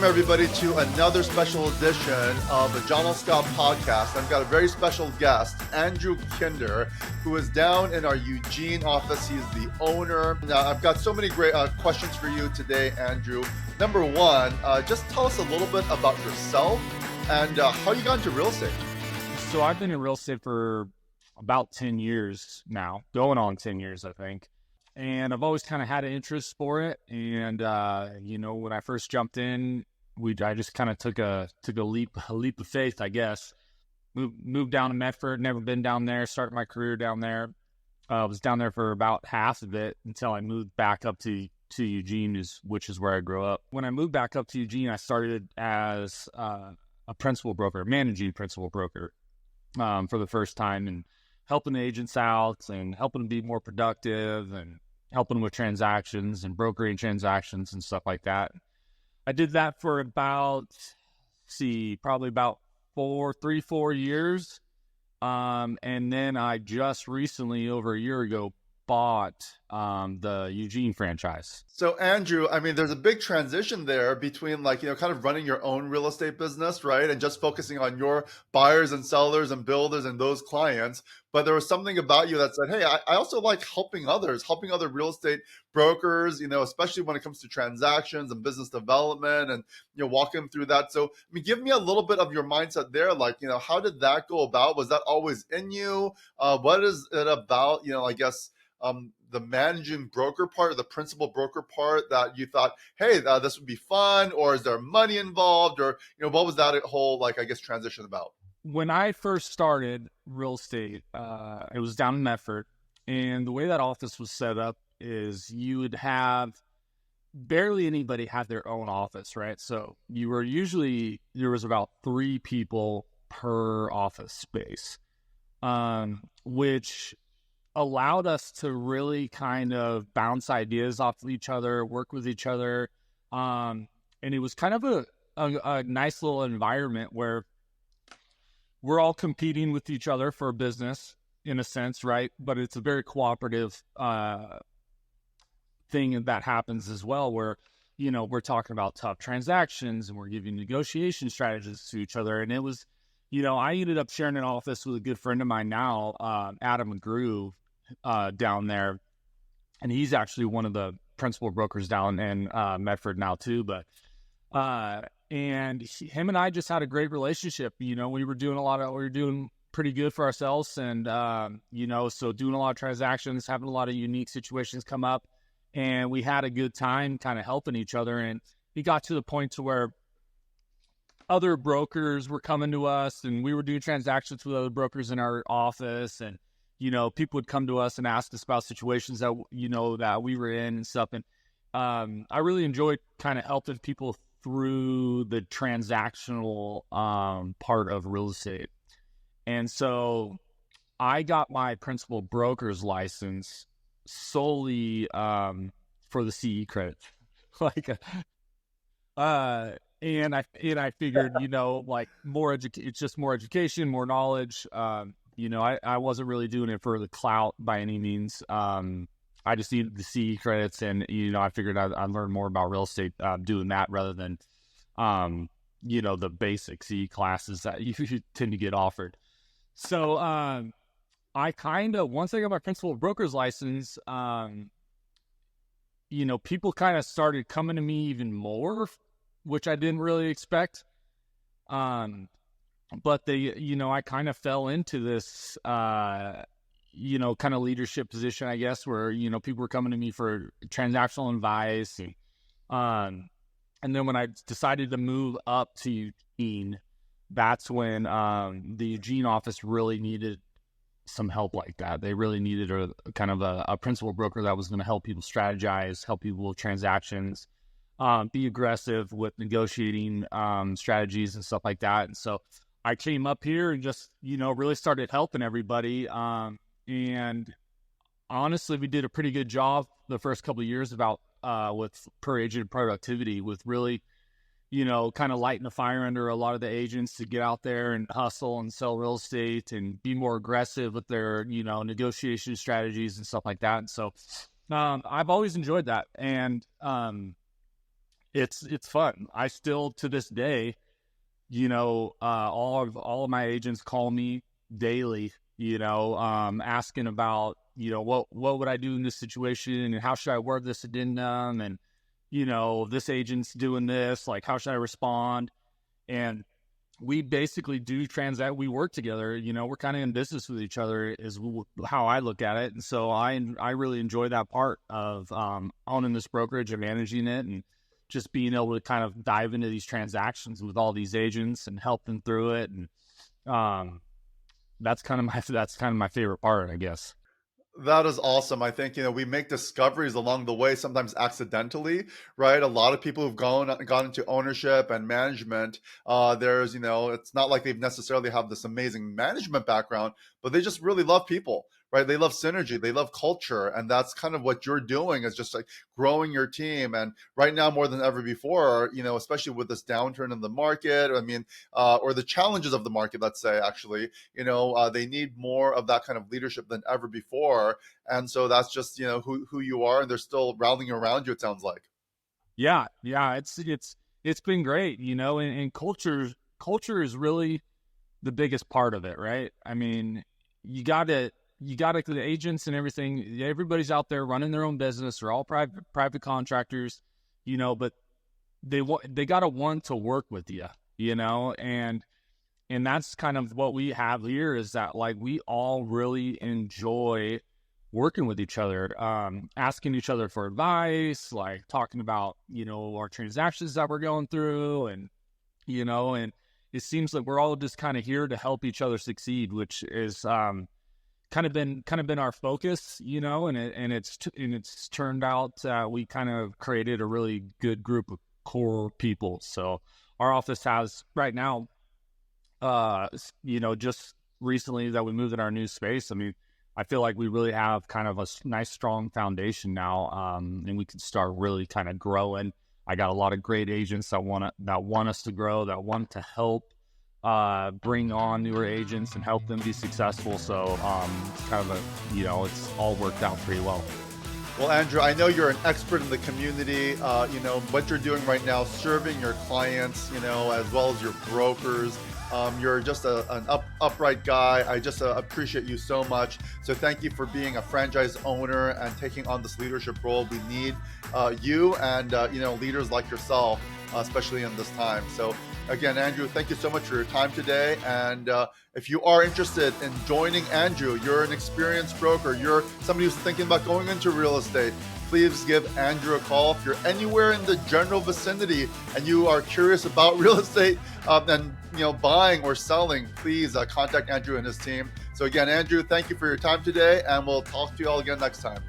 everybody to another special edition of the John L. Scott podcast. I've got a very special guest, Andrew Kinder, who is down in our Eugene office. He's the owner. Now, I've got so many great questions for you today, Andrew. Number one, just tell us a little bit about yourself and how you got into real estate. So I've been in real estate for about 10 years now, going on 10 years, I think. And I've always kind of had an interest for it. And, when I first jumped in, I just kind of took a leap of faith, I guess. Moved down to Medford, never been down there, started my career down there. I was down there for about half of it until I moved back up to Eugene, which is where I grew up. When I moved back up to Eugene, I started as a principal broker, managing principal broker for the first time, and helping the agents out and helping them be more productive and helping with transactions and brokering transactions and stuff like that. I did that for about, probably about 4 years. And then I just recently, over a year ago, bought the Eugene franchise. So Andrew, I mean, there's a big transition there between kind of running your own real estate business, right? And just focusing on your buyers and sellers and builders and those clients. But there was something about you that said, hey, I also like helping others, helping other real estate brokers, especially when it comes to transactions and business development and, walking them through that. So, give me a little bit of your mindset there. How did that go about? Was that always in you? What is it about, the managing broker part or the principal broker part that you thought, hey, this would be fun? Or is there money involved? Or, what was that whole, transition about? When I first started real estate, it was down in Medford. And the way that office was set up is you would have barely anybody had their own office, right? So there was about 3 people per office space, which allowed us to really kind of bounce ideas off of each other, work with each other. And it was kind of a nice little environment where we're all competing with each other for business in a sense, right? But it's a very cooperative thing that happens as well, where, we're talking about tough transactions and we're giving negotiation strategies to each other. And it was, I ended up sharing an office with a good friend of mine now, Adam McGrew, down there. And he's actually one of the principal brokers down in Medford now too. But him and I just had a great relationship. We were doing pretty good for ourselves. And, so doing a lot of transactions, having a lot of unique situations come up, and we had a good time kind of helping each other. And it got to the point to where other brokers were coming to us and we were doing transactions with other brokers in our office. And, people would come to us and ask us about situations that, that we were in and stuff. And, I really enjoyed kind of helping people through the transactional part of real estate. And so I got my principal broker's license solely for the CE credit. And I figured, it's just more education, more knowledge. I wasn't really doing it for the clout by any means. I just needed the CE credits, and I figured I'd learn more about real estate doing that rather than the basic CE classes that you tend to get offered. So I once I got my principal broker's license, people kind of started coming to me even more, which I didn't really expect. But I kind of fell into this kind of leadership position, I guess, where, people were coming to me for transactional advice. And then when I decided to move up to Eugene, that's when the Eugene office really needed some help like that. They really needed a principal broker that was going to help people strategize, help people with transactions, be aggressive with negotiating strategies and stuff like that. And so I came up here and just, really started helping everybody. And honestly, we did a pretty good job the first couple of years with per agent productivity, with really, kind of lighting the fire under a lot of the agents to get out there and hustle and sell real estate and be more aggressive with their, negotiation strategies and stuff like that. And so I've always enjoyed that. And, It's fun. I still to this day, all of my agents call me daily, asking about, what would I do in this situation and how should I word this addendum, and this agent's doing this, like how should I respond? And we basically do transact. We work together. We're kind of in business with each other, is how I look at it. And so I really enjoy that part of owning this brokerage and managing it, and just being able to kind of dive into these transactions with all these agents and help them through it. And that's kind of my favorite part, I guess. That is awesome. I think, we make discoveries along the way, sometimes accidentally, right? A lot of people who've gone into ownership and management, it's not like they've necessarily have this amazing management background, but they just really love people, right? They love synergy, they love culture, and that's kind of what you're doing, is just like growing your team. And right now, more than ever before, especially with this downturn in the market, I mean, or the challenges of the market, let's say, actually, they need more of that kind of leadership than ever before. And so that's just, who you are, and they're still rallying around you, it sounds like. Yeah, it's been great, and culture is really the biggest part of it, right? I mean, you got the agents and everything. Everybody's out there running their own business. They're all private contractors, but they got to want to work with you, and that's kind of what we have here, is that like we all really enjoy working with each other, asking each other for advice, like talking about, our transactions that we're going through, and it seems like we're all just kind of here to help each other succeed, which is kind of been our focus, and it's turned out, we kind of created a really good group of core people. So our office has right now, just recently that we moved in our new space. I mean, I feel like we really have kind of a nice, strong foundation now, and we can start really kind of growing. I got a lot of great agents that want us to grow, that want to help bring on newer agents and help them be successful. So it's kind of it's all worked out pretty well. Well, Andrew, I know you're an expert in the community. What you're doing right now, serving your clients, as well as your brokers. You're just an upright guy. I just appreciate you so much. So thank you for being a franchise owner and taking on this leadership role. We need you and leaders like yourself, especially in this time. So again, Andrew, thank you so much for your time today. And if you are interested in joining Andrew, you're an experienced broker, you're somebody who's thinking about going into real estate, please give Andrew a call. If you're anywhere in the general vicinity and you are curious about real estate and buying or selling, please contact Andrew and his team. So again, Andrew, thank you for your time today, and we'll talk to you all again next time.